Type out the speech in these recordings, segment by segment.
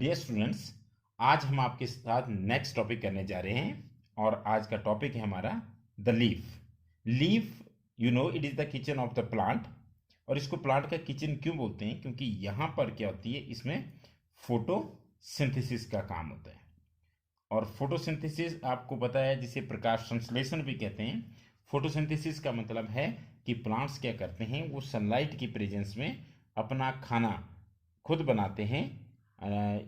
Dear students, आज हम आपके साथ नेक्स्ट टॉपिक करने जा रहे हैं और आज का टॉपिक है हमारा the leaf. Leaf, you know, it is the kitchen of the plant. और इसको प्लांट का किचन क्यों बोलते हैं? क्योंकि यहाँ पर क्या होती है, इसमें फोटोसिंथेसिस का काम होता है। और फोटोसिंथेसिस आपको पता है, जिसे प्रकाश संश्लेषण भी कहते हैं। फोटोसिंथेसिस का मतलब है कि प्लांट्स क्या करते हैं, वो सनलाइट की प्रेजेंस में अपना खाना खुद बनाते हैं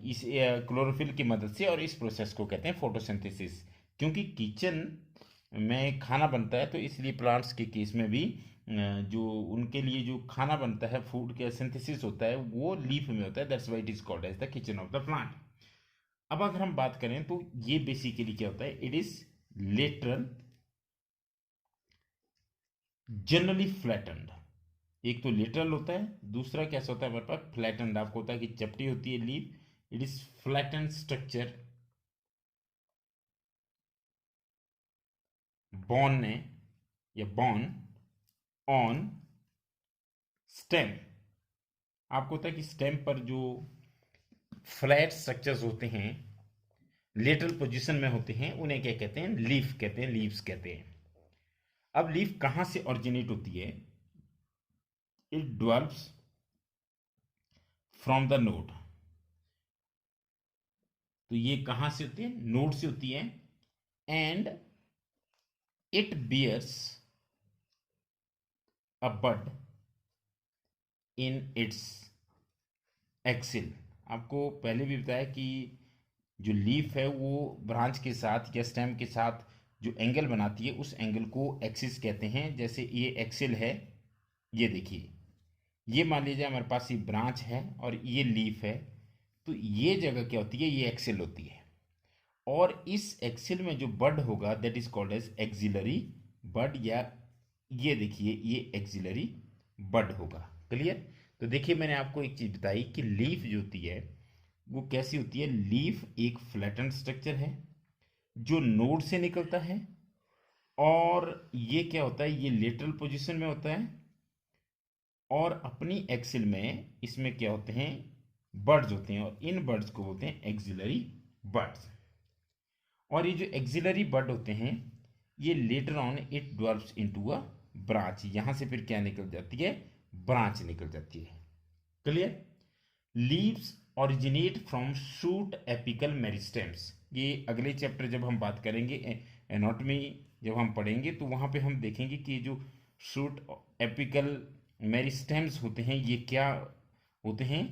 इस क्लोरोफिल की मदद से, और इस प्रोसेस को कहते हैं फोटोसिंथेसिस। क्योंकि किचन में खाना बनता है, तो इसलिए प्लांट्स के केस में भी जो उनके लिए जो खाना बनता है, फूड का सिंथेसिस होता है, वो लीफ में होता है। That's why it is called as the kitchen of the plant. अब अगर हम बात करें तो ये बेसिकली क्या होता है, it is lateral, generally flattened. एक तो लेटरल होता है, दूसरा कैसा होता है हमारे पास, फ्लैटेंड। आपको होता है कि चपटी होती है leaf, it is flattened structure. Born है या बॉर्न ऑन स्टेम। आपको होता है कि स्टेम पर जो फ्लैट स्ट्रक्चर्स होते हैं, लेटरल पोजीशन में होते हैं, उन्हें क्या कहते हैं, लीफ कहते हैं, लीव्स कहते हैं। अब लीफ कहां से ओरिजिनेट होती है? It develops from the node. तो ये कहां से होती है? नोड से होती है। And it bears a bud in its axil. आपको पहले भी बताया कि जो लीफ है वो ब्रांच के साथ या स्टेम के साथ जो एंगल बनाती है, उस एंगल को एक्सिस कहते हैं। जैसे ये एक्सिल है, ये देखिए, ये मान लीजिए हमारे पास ये ब्रांच है और ये लीफ है, तो ये जगह क्या होती है, ये एक्सिल होती है। और इस एक्सिल में जो बड होगा, that is called as axillary bud, या ये देखिए ये एक्सिलरी बड होगा। क्लियर? तो देखिए, मैंने आपको एक चीज बताई कि लीफ जो होती है वो कैसी होती है। लीफ एक फ्लैटेंड स्ट्रक्चर है जो नोड से निकलता है, और ये क्या होता है, ये लेटरल पोजीशन में होता है, और अपनी एक्सिल में इसमें क्या होते हैं, बर्ड्स होते हैं, और इन बर्ड्स को बोलते हैं एक्सिलरी बर्ड्स। और ये जो एक्सिलरी बर्ड होते हैं, ये later on it develops into a branch. यहां से फिर क्या निकल जाती है, ब्रांच निकल जाती है। Clear? Leaves originate from shoot apical meristems. ये अगले चैप्टर जब हम बात करेंगे एनाटॉमी, जब हम पढ़ेंगे, तो वहां पे हम देखेंगे कि जो शूट एपिकल मेरिस्टेम्स होते हैं ये क्या होते हैं,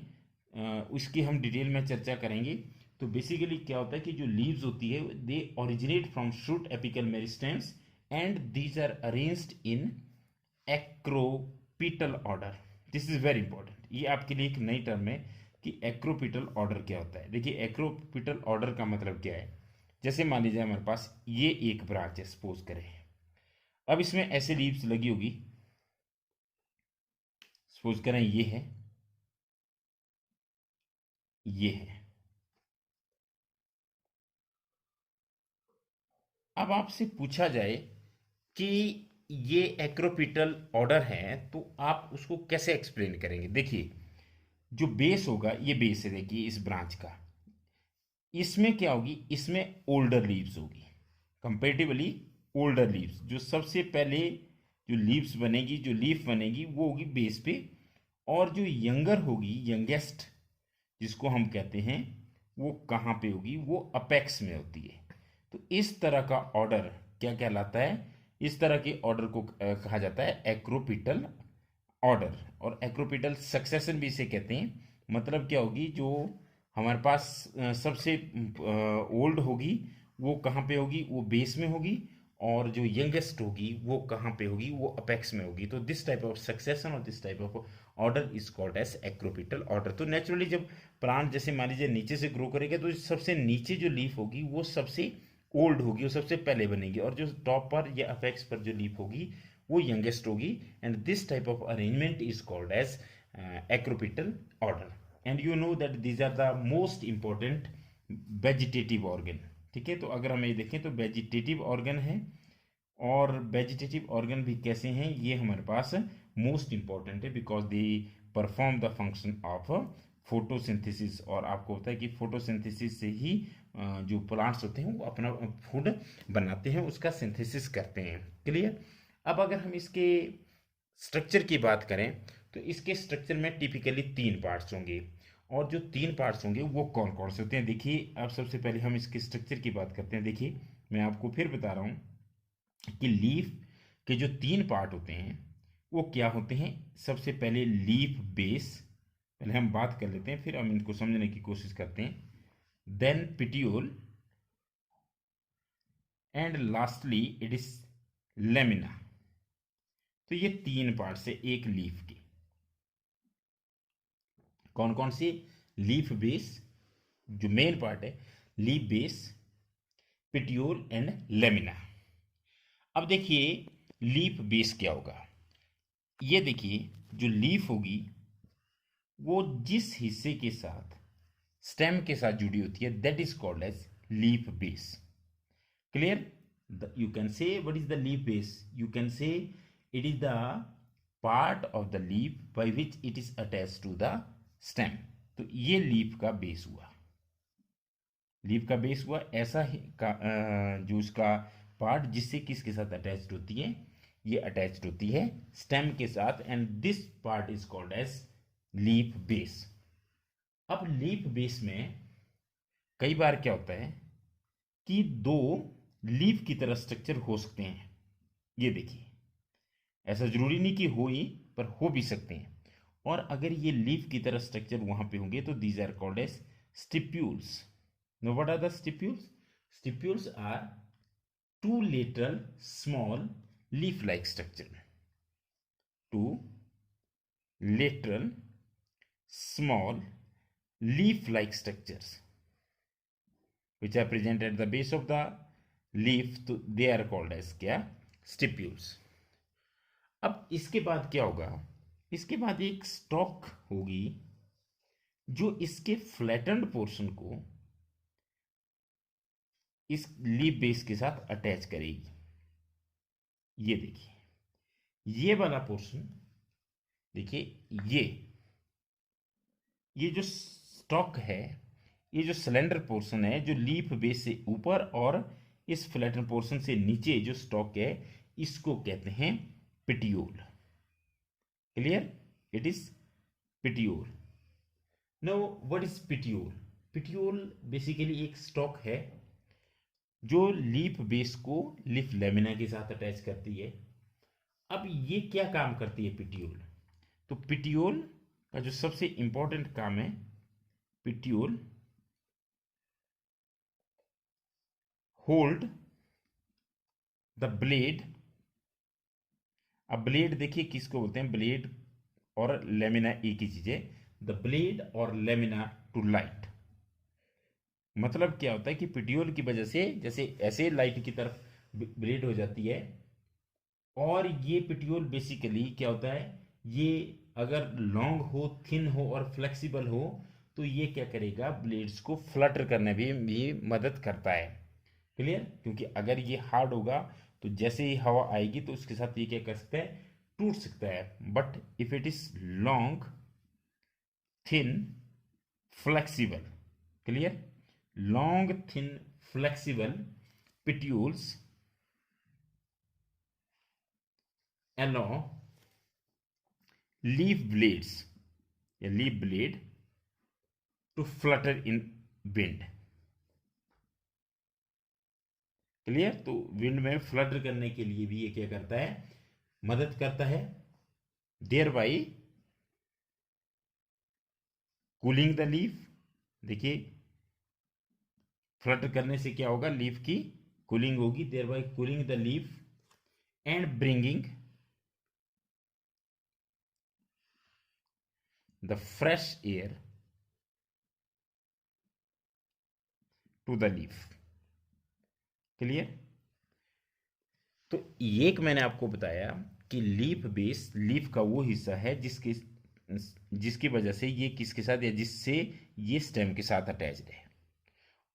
उसकी हम डिटेल में चर्चा करेंगे। तो बेसिकली क्या होता है कि जो लीव्स होती है, they originate from shoot apical meristems and these are arranged in acropetal order. This is very important. ये आपके लिए एक नई टर्म है कि एक्रोपिटल ऑर्डर क्या होता है। देखिए, एक्रोपिटल ऑर्डर का मतलब क्या है। जैसे मान लीजिए हमारे पास ये एक ब्रांच है, सपोज करें। अब इसमें ऐसे लीव्स लगी होगी, सपोज करें ये है, ये है। अब आपसे पूछा जाए कि ये एक्रोपिटल ऑर्डर है, तो आप उसको कैसे एक्सप्लेन करेंगे? देखिए, जो बेस होगा, ये बेस है, देखिए इस ब्रांच का, इसमें क्या होगी, इसमें ओल्डर लीव्स होगी, कंपेरेटिवली ओल्डर लीव्स। जो सबसे पहले जो लीव्स बनेगी, जो लीफ बनेगी, वो होगी बेस पे। और जो यंगर होगी, यंगेस्ट जिसको हम कहते हैं, वो कहाँ पे होगी, वो अपेक्स में होती है। तो इस तरह का ऑर्डर क्या कहलाता है? इस तरह के ऑर्डर को कहा जाता है एक्रोपिटल ऑर्डर। और एक्रोपिटल सक्सेशन भी इसे कहते हैं। मतलब क्या होगी, जो हमारे पास सबसे ओल्ड होगी, वो कहाँ पे होगी, वो बेस में होगी। और जो यंगेस्ट होगी वो कहाँ पे होगी, वो अपेक्स में होगी। तो दिस टाइप ऑफ सक्सेशन और this type of order is called as acropetal order. तो नेचुरली जब प्लांट जैसे मान लीजिए नीचे से ग्रो करेगा, तो सबसे नीचे जो लीफ होगी वो सबसे ओल्ड होगी, वो सबसे पहले बनेगी। और जो टॉप पर या अपेक्स पर जो लीफ होगी वो यंगेस्ट होगी। And this type of arrangement is called as acropetal order. And you know that these are the most important vegetative organ. ठीक है? तो अगर हम ये देखें तो वेजिटेटिव ऑर्गन है, और वेजिटेटिव ऑर्गन भी कैसे हैं, ये हमारे पास मोस्ट इंपॉर्टेंट है, because they perform the function of photosynthesis, और आपको होता है कि फोटोसिंथेसिस से ही जो प्लांट्स होते हैं वो अपना फूड बनाते हैं, उसका सिंथेसिस करते हैं। क्लियर। अब अगर हम इसके स्ट्रक्चर की बात करें तो इसके स्ट्रक्चर में टिपिकली 3 पार्ट्स होंगे, और जो 3 पार्ट्स होंगे वो कौन कौन से होते हैं देखिए। अब सबसे पहले हम इसके स्ट्रक्चर की बात करते हैं। देखिए मैं आपको फिर बता रहा हूँ कि लीफ के जो 3 पार्ट होते हैं वो क्या होते हैं। सबसे पहले लीफ बेस, पहले हम बात कर लेते हैं, फिर हम इनको समझने की कोशिश करते हैं। Then petiole, and lastly it is lamina. तो ये 3 पार्ट से एक लीफ के कौन कौन से। लीफ बेस जो मेन पार्ट है, leaf base, petiole and lamina. अब देखिए लीफ बेस क्या होगा। ये देखिए जो लीफ होगी वो जिस हिस्से के साथ स्टेम के साथ जुड़ी होती है that is called as leaf base. Clear. You can say what is the leaf base. You can say it is the part of the leaf by which it is attached to the stem. तो ये leaf का base हुआ। Leaf का base हुआ ऐसा ही जो उसका part जिससे किसके साथ अटैच्ड होती है, ये अटैच्ड होती है स्टेम के साथ, and this part is called as leaf base. अब लीफ बेस में कई बार क्या होता है कि 2 लीफ की तरह स्ट्रक्चर हो सकते हैं। ये देखिए ऐसा जरूरी नहीं कि हो ही, पर हो भी सकते हैं। और अगर ये लीफ की तरह स्ट्रक्चर वहां पे होंगे तो these are called as stipules. No what are the stipules? Stipules are 2 lateral small leaf like structure। 2 lateral small leaf like structures which are present at the base of the leaf, तो they are called as क्या? Stipules। अब इसके बाद क्या होगा? इसके बाद एक स्टॉक होगी जो इसके फ्लैटेंड पोर्शन को इस लीफ बेस के साथ अटैच करेगी। ये देखिए ये वाला पोर्शन, देखिए ये जो स्टॉक है, ये जो सिलेंडर पोर्शन है जो लीफ बेस से ऊपर और इस फ्लैटन पोर्शन से नीचे जो स्टॉक है, इसको कहते हैं petiole. Clear. It is petiole. Now what is petiole? Petiole basically एक स्टॉक है जो लीफ बेस को लीफ लेमिना के साथ अटैच करती है। अब ये क्या काम करती है पिटियोल? तो पिटियोल का जो सबसे इंपॉर्टेंट काम है, पिटियोल होल्ड द ब्लेड। अब ब्लेड देखिए किसको बोलते हैं, ब्लेड और लेमिना एक ही चीज है। द ब्लेड और लेमिना टू लाइट। मतलब क्या होता है कि पिटियोल की वजह से जैसे ऐसे लाइट की तरफ ब्लेड हो जाती है, और ये पिटियोल बेसिकली क्या होता है, ये अगर लॉन्ग हो, थिन हो और फ्लेक्सिबल हो तो ये क्या करेगा, ब्लेड्स को फ्लटर करने भी मदद करता है। क्लियर। क्योंकि अगर ये हार्ड होगा तो जैसे ही हवा आएगी तो उसके साथ ये क्या कर सकता है, टूट सकता है। But if it is long, thin, flexible, clear, long, thin, flexible petioles allow leaf blades या leaf blade to flutter in wind। Clear. तो विंड में फ्लटर करने के लिए भी ये क्या करता है, मदद करता है। Thereby cooling the leaf. देखिए फ्लटर करने से क्या होगा, लीफ की कूलिंग होगी, thereby cooling the leaf and bringing the fresh air to the leaf. Clear. तो एक मैंने आपको बताया कि लीफ बेस लीफ का वो हिस्सा है जिसकी वजह से ये किसके साथ या जिससे ये स्टेम के साथ अटैच्ड है।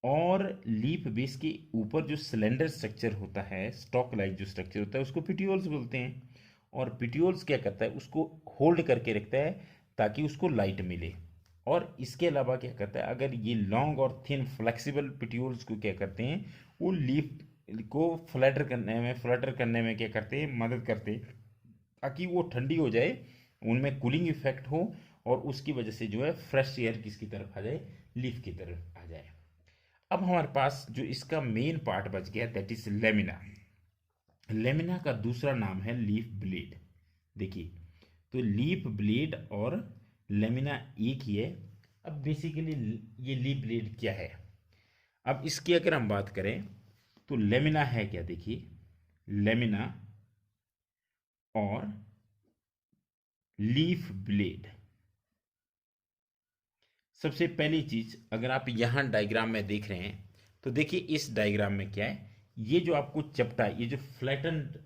और लीफ बेस के ऊपर जो सिलेंडर स्ट्रक्चर होता है, स्टॉक लाइक जो स्ट्रक्चर होता है, उसको पिटियोल्स बोलते हैं। और पिटियोल्स क्या करता है, उसको होल्ड करके रखता है ताकि उसको लाइट मिले। और इसके अलावा क्या करता है, अगर ये लॉन्ग और थिन फ्लेक्सिबल पिट्यूल्स को क्या करते हैं, वो लीफ को फ्लटर करने में क्या करते हैं, मदद करते हैं, ताकि वो ठंडी हो जाए, उनमें कूलिंग इफेक्ट हो, और उसकी वजह से जो है फ्रेश एयर किसकी तरफ आ जाए, लीफ की तरफ आ जाए। अब हमारे पास जो इसका मेन पार्ट बच गया, दैट इज लेमिना। लेमिना का दूसरा नाम है लीफ ब्लेड। देखिए, तो लीफ ब्लेड और लेमिना एक ही है। अब बेसिकली ये लीफ ब्लेड क्या है, अब इसकी अगर हम बात करें तो लेमिना है क्या, देखिए, लेमिना और लीफ ब्लेड। सबसे पहली चीज, अगर आप यहां डायग्राम में देख रहे हैं तो देखिए इस डायग्राम में क्या है, ये जो आपको चपटा, ये जो फ्लैटन्ड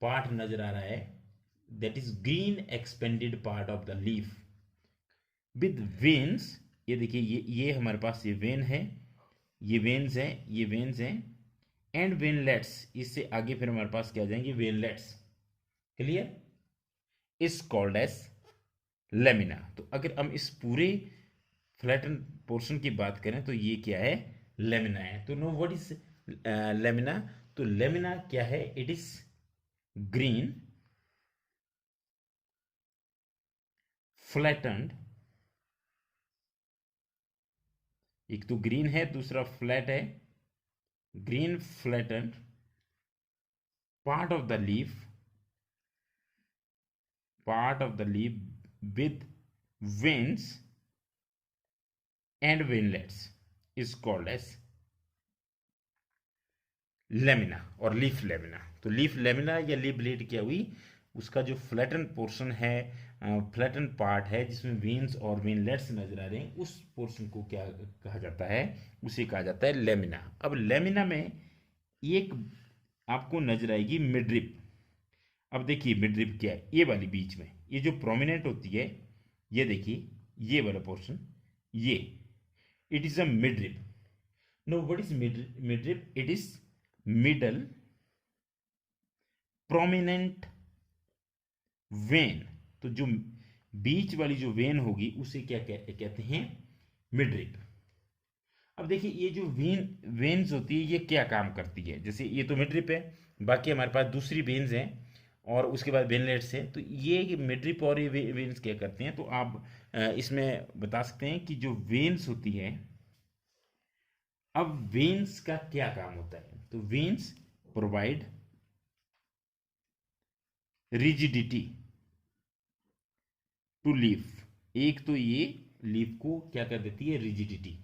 पार्ट नजर आ रहा है, that is green expanded part of the leaf with veins. ये देखिए, ये हमारे पास ये वेन है, ये वेन्स हैं, ये वेन्स हैं, एंड वेनलेट्स। इससे आगे फिर हमारे पास क्या आ जाएंगे, veinlets. Clear, is called as lamina. तो अगर हम इस पूरे फ्लैटन पोर्शन की बात करें तो ये क्या है, लेमिना है। तो नो व्हाट इज लेमिना, तो लेमिना क्या है, इट इज ग्रीन फ्लैटन्ड, एक तो ग्रीन है, दूसरा फ्लैट है, green flattened part of the leaf, part of the leaf with veins and winglets is called as lamina और लीफ लेमिना। तो लीफ लेमिना या लीफ ब्लेड क्या हुई, उसका जो फ्लैटन पोर्शन है, फ्लैटन पार्ट है जिसमें वेन्स और वेनलेट्स नजर आ रहे हैं, उस पोर्शन को क्या कहा जाता है, उसे कहा जाता है लेमिना। अब लेमिना में एक आपको नजर आएगी मिडरिप। अब देखिए मिडरिप क्या है, ये वाली बीच में ये जो प्रोमिनेंट होती है, ये देखिए ये वाला पोर्शन, ये it is a midrib. Know what is midrib, it is middle prominent when. तो जो बीच वाली जो वेन होगी उसे क्या कहते हैं, मिडरिप। अब देखिए ये जो वेन्स होती है, ये क्या काम करती है, जैसे ये तो मिडरिप है, बाकी हमारे पास दूसरी वेन्स हैं और उसके बाद वेनलेट्स है। तो ये मिडरिप और ये वेन्स क्या करते हैं, तो आप इसमें बता सकते हैं कि जो वेन्स होती है, अब वेन्स का क्या काम होता है, तो veins provide rigidity to leaf. एक तो ये लीफ को क्या कर देती है, रिजिडिटी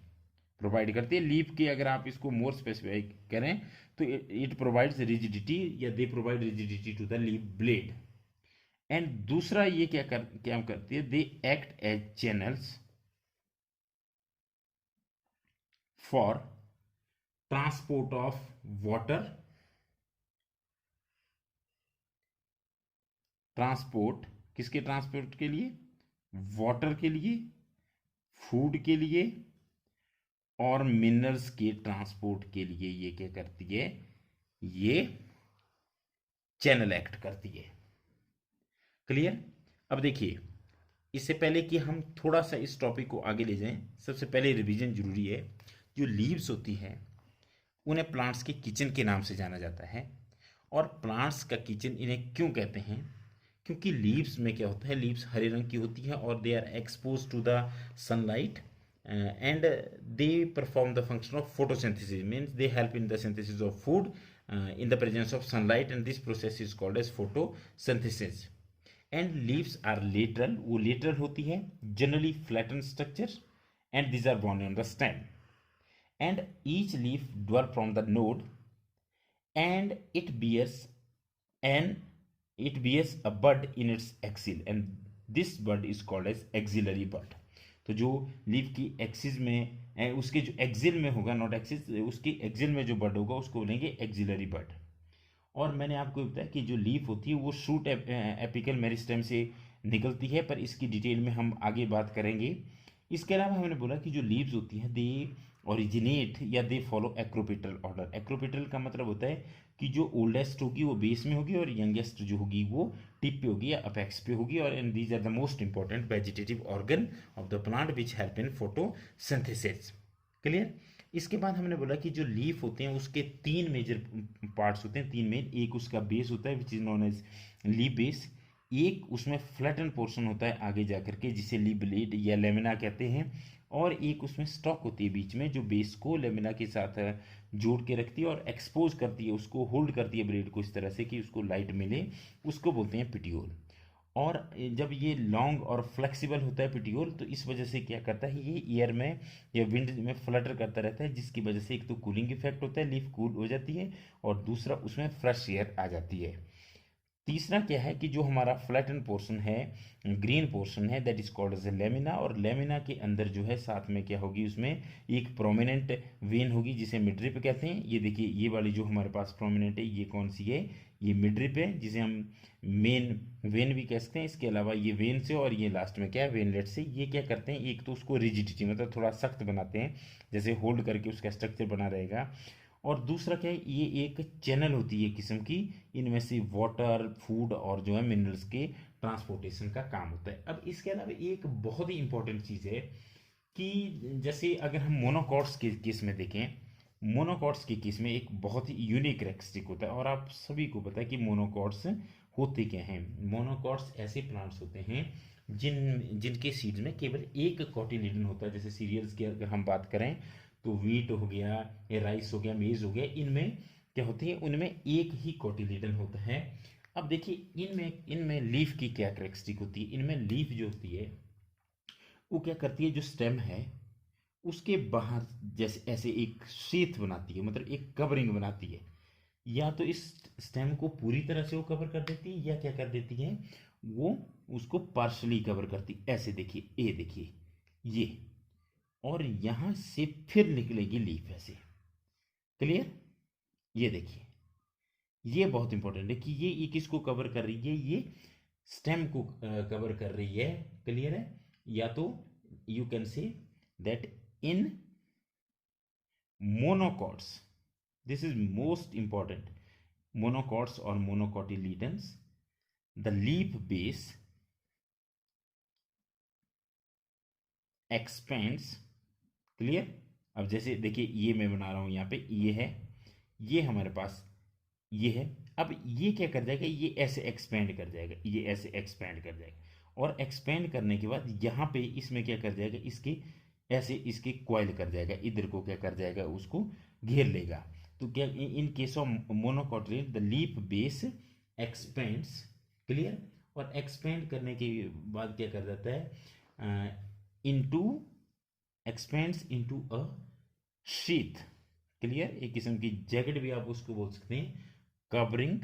प्रोवाइड करती है। लीफ के अगर आप इसको मोर स्पेसिफाई करें तो इट प्रोवाइड्स रिजिडिटी, या they provide rigidity to the leaf blade. And दूसरा ये क्या करती है, they act as channels for transport of water, transport किसके ट्रांसपोर्ट के लिए, वाटर के लिए, फूड के लिए और मिनरल्स के ट्रांसपोर्ट के लिए ये क्या करती है, ये चैनल एक्ट करती है। क्लियर। अब देखिए, इससे पहले कि हम थोड़ा सा इस टॉपिक को आगे ले जाएं, सबसे पहले रिवीजन जरूरी है। जो लीव्स होती हैं उन्हें प्लांट्स के किचन के नाम से जाना जाता है, और प्लांट्स का किचन इन्हें क्यों कहते हैं, क्योंकि लीव्स में क्या होता है, लीव्स हरे रंग की होती है और they are expose to the sunlight and they perform the function of photosynthesis, means they help in the synthesis of food in the presence of sunlight, and this process is called as photosynthesis. And leaves are lateral, वो lateral होती है, generally flattened structure, and these are borne on the stem, and each leaf develop from the node, and it bears a bud in its axil, and this bud is called as axillary bud. तो जो leaf की axis में उसके जो axle में होगा, not axis, उसकी axle में जो बड होगा उसको बोलेंगे एक्सिलरी बड। और मैंने आपको बताया कि जो लीफ होती है वो शूट एपिकल मेरिस्टेम से निकलती है, पर इसकी डिटेल में हम आगे बात करेंगे। इसके अलावा हमने बोला कि जो लीव्स होती हैं दे ओरिजिनेट या they follow acropetal order. Acropetal का मतलब होता है कि जो ओल्डेस्ट होगी वो बेस में होगी और यंगेस्ट जो होगी वो टिप पे होगी या अपेक्स पे होगी। और and these are the most important vegetative organ of the plant which help in photosynthesis. Clear. इसके बाद हमने बोला कि जो लीफ होते हैं उसके तीन मेजर पार्ट्स होते हैं, तीन मेन। एक उसका बेस होता है which is known as leaf base. एक उसमें फ्लैटन पोर्शन होता है आगे जा करके जिसे लीफ ब्लेड या लेमिना कहते हैं। और एक उसमें स्टॉक होती है बीच में जो बेस को लेमिना के साथ जोड़ के रखती है और एक्सपोज करती है, उसको होल्ड करती है ब्लेड को इस तरह से कि उसको लाइट मिले, उसको बोलते हैं पिटियोल। और जब ये लॉन्ग और फ्लेक्सिबल होता है पिटियोल तो इस वजह से क्या करता है, ये एयर में या विंड में फ्लटर करता रहता है, जिसकी वजह से एक तो कूलिंग इफेक्ट होता है, लीफ कूल हो जाती है, और दूसरा उसमें फ्रेश एयर आ जाती है। तीसरा क्या है कि जो हमारा फ्लैटन पोर्शन है, ग्रीन पोर्शन है, that is called as a lamina. और लेमिना के अंदर जो है साथ में क्या होगी, उसमें एक प्रोमिनेंट वेन होगी जिसे मिडरिप कहते हैं। ये देखिए ये वाली जो हमारे पास प्रोमिनेंट है ये कौन सी है, ये मिडरिप है, जिसे हम मेन वेन भी कह सकते हैं। इसके अलावा ये वेन से और ये लास्ट में क्या है वेनलेट से, ये क्या करते हैं, एक तो उसको रिजिडिटी मतलब थोड़ा सख्त बनाते हैं, जैसे होल्ड करके उसका स्ट्रक्चर बना रहेगा। और दूसरा क्या है, ये एक चैनल होती है किस्म की, इनमें से वाटर, फूड और जो है मिनरल्स के ट्रांसपोर्टेशन का काम होता है। अब इसके अलावा एक बहुत ही इंपॉर्टेंट चीज़ है कि जैसे अगर हम मोनोकॉट्स के केस में देखें, मोनोकॉट्स के केस में एक बहुत ही यूनिक कैरेक्टरिस्टिक होता है, और आप सभी को पता है कि मोनोकॉट्स होते क्या हैं। मोनोकॉट्स ऐसे प्लांट्स होते हैं जिनके सीड्स में केवल एक कॉटिलिडन होता है। जैसे सीरियल्स की अगर हम बात करें तो वीट हो गया या राइस हो गया, मेज हो गया, इनमें क्या होती है, उनमें एक ही कॉटिलिडन होता है। अब देखिए इनमें इनमें लीफ की क्या कैरेक्टरिस्टिक होती है, इनमें लीफ जो होती है वो क्या करती है, जो स्टेम है उसके बाहर जैसे ऐसे एक शीथ बनाती है, मतलब एक कवरिंग बनाती है। या तो इस स्टेम को पूरी तरह से वो कवर कर देती है, या क्या कर देती है, वो उसको पार्शली कवर करती, ऐसे देखिए, ये देखिए ये, और यहां से फिर निकलेगी लीफ ऐसे। क्लियर। ये देखिए ये बहुत इंपॉर्टेंट है कि ये किसको कवर कर रही है, ये स्टेम को कवर कर रही है। क्लियर है। या तो you can say that in monocots, this is most important, monocots और monocotyledons, the leaf base expands. Clear. अब जैसे देखिए ये मैं बना रहा हूं यहां पे, ये है, ये हमारे पास ये है। अब ये क्या कर जाएगा, ये ऐसे एक्सपेंड कर जाएगा, ये ऐसे एक्सपेंड कर जाएगा, और एक्सपेंड करने के बाद यहाँ पे इसमें क्या कर जाएगा, इसके ऐसे इसके क्वाइल कर जाएगा, इधर को क्या कर जाएगा, उसको घेर लेगा। तो क्या इन case of मोनोकॉटिलिडन the leaf base expands. Clear. और एक्सपेंड करने के बाद क्या कर जाता है, into, expends into a sheath. Clear. एक किस्म की जैकेट भी आप उसको बोल सकते हैं, covering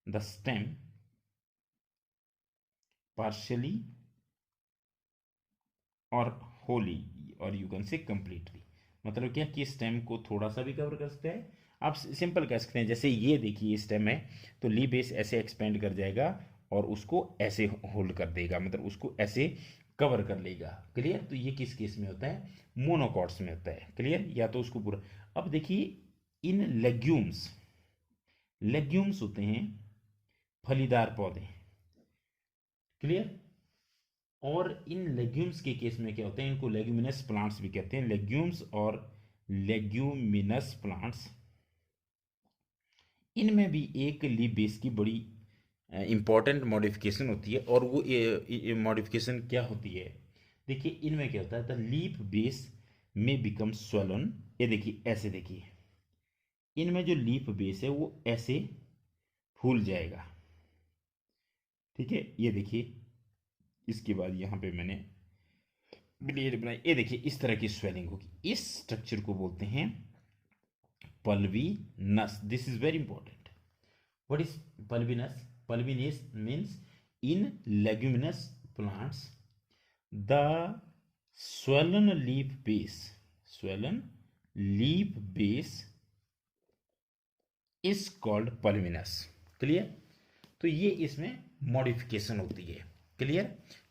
the stem partially और wholly, और यू कैन से completely। मतलब क्या कि स्टेम को थोड़ा सा भी कवर कर सकते हैं, आप सिंपल कह सकते हैं। जैसे ये देखिए स्टेम है तो ली बेस ऐसे एक्सपेंड कर जाएगा और उसको ऐसे होल्ड कर देगा, मतलब उसको ऐसे कवर कर लेगा। क्लियर। तो ये किस केस में होता है, मोनोकॉट्स में होता है। क्लियर। या तो उसको पूरा। अब देखिए इन लेग्यूम्स, लेग्यूम्स होते हैं फलीदार पौधे। क्लियर। और इन लेग्यूम्स के केस में क्या होता है, इनको लेग्यूमिनस प्लांट्स भी कहते हैं। लेग्यूम्स और लेग्यूमिनस प्लांट्स, इनमें भी एक लीफ बेस की बड़ी इंपॉर्टेंट मॉडिफिकेशन होती है। और वो मॉडिफिकेशन क्या होती है, देखिए इनमें क्या होता है, द लीफ बेस में बिकम swollen। ये देखिए ऐसे देखिए, इनमें जो लीफ बेस है वो ऐसे फूल जाएगा। ठीक है। ये देखिए इसके बाद यहाँ पे मैंने ब्लेड बनाई, ये देखिए इस तरह की स्वेलिंग होगी। इस स्ट्रक्चर को बोलते हैं pulvinus. This is very important. What is pulvinus? Pulvinus means in leguminous plants the swollen leaf base, swollen leaf base is called pulvinus. Clear. तो ये इसमें मॉडिफिकेशन होती है। क्लियर।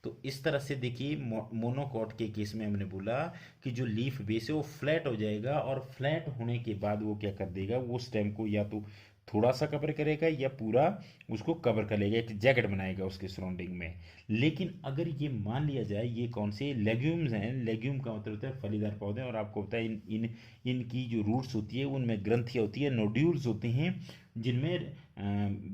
तो इस तरह से देखिए मोनोकॉट के केस में हमने बोला कि जो लीफ बेस है वो फ्लैट हो जाएगा, और फ्लैट होने के बाद वो क्या कर देगा, वो स्टेम को या तो थोड़ा सा कवर करेगा या पूरा उसको कवर कर लेगा, एक जैकेट बनाएगा उसके सराउंडिंग में। लेकिन अगर ये मान लिया जाए ये कौन से लेग्यूम्स हैं, लेग्यूम का मतलब होता है फलीदार पौधे, और आपको पता है इन इन इनकी जो रूट्स होती है उनमें ग्रंथियाँ होती है, नोड्यूल्स होते हैं, जिनमें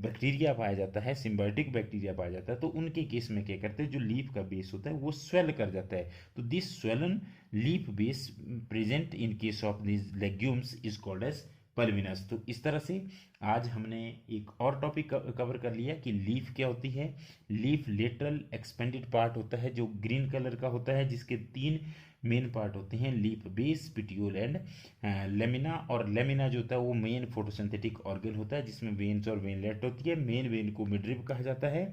बैक्टीरिया पाया जाता है, सिम्बायोटिक बैक्टीरिया पाया जाता है। तो उनके केस में क्या करते हैं, जो लीफ का बेस होता है वो स्वेल कर जाता है। तो this swollen leaf base present in case of this legumes is called as pulvinus. तो इस तरह से आज हमने एक और टॉपिक कवर कर लिया कि लीफ क्या होती है। लीफ लेटरल एक्सपेंडेड पार्ट होता है जो ग्रीन कलर का होता है, जिसके तीन मेन पार्ट होते हैं, leaf base, petiole and lamina. और लेमिना जो होता है वो मेन फोटोसिंथेटिक ऑर्गन होता है, जिसमें वेन्स और वेनलेट होती है। मेन वेन को मिडरिप कहा जाता है,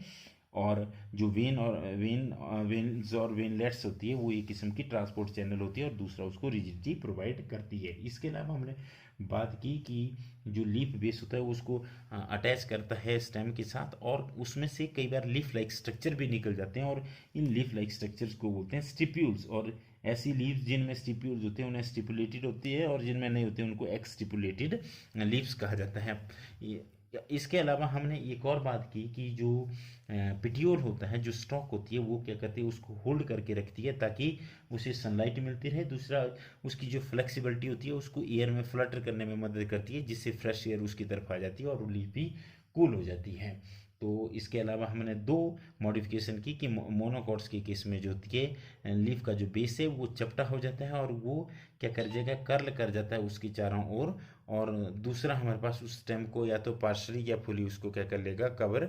और जो वेन्स और वेनलेट्स होती है वो एक किस्म की ट्रांसपोर्ट चैनल होती है, और दूसरा उसको रिजिडिटी प्रोवाइड करती है। इसके अलावा हमने बात की कि जो लीफ बेस होता है वो उसको अटैच करता है स्टेम के साथ, और उसमें से कई बार लीफ लाइक स्ट्रक्चर भी निकल जाते हैं, और इन लीफ लाइक स्ट्रक्चर्स को बोलते हैं स्टिप्यूल्स। और ऐसी लीव्स जिनमें स्टिप्यूल्स होते हैं उन्हें स्टिपुलेटेड होती है, और जिनमें नहीं होते उनको एक्सटिपुलेटेड लीव्स कहा जाता है। इसके अलावा हमने एक और बात की कि जो पिटियोल होता है, जो स्टॉक होती है, वो क्या करती है, उसको होल्ड करके रखती है ताकि उसे सनलाइट मिलती रहे। दूसरा, उसकी जो फ्लेक्सिबिलिटी होती है उसको एयर में फ्लटर करने में मदद करती है, जिससे फ्रेश एयर उसकी तरफ आ जाती है और वो लीफ भी कूल हो जाती है। तो इसके अलावा हमने दो मॉडिफिकेशन की कि मोनोकॉट्स के केस में जो होती है लीफ का जो बेस है वो चपटा हो जाता है, और वो क्या कर जाएगा, कर्ल कर जाता है उसकी चारों ओर। और दूसरा हमारे पास उस स्टेम को या तो पार्शली या फुली उसको क्या कर लेगा, कवर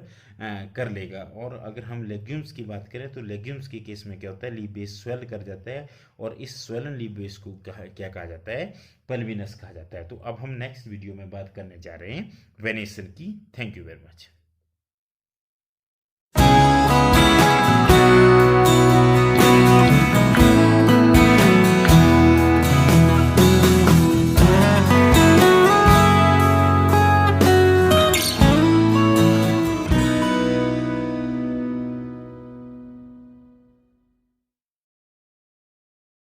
कर लेगा। और अगर हम लेग्यूम्स की बात करें तो लेग्यूम्स के केस में क्या होता है, लीफ बेस स्वेल कर जाता है, और इस स्वेलन लीफ बेस को क्या कहा जाता है, पल्विनस कहा जाता है। तो अब हम नेक्स्ट वीडियो में बात करने जा रहे हैं वेनेसन की। Thank you very much.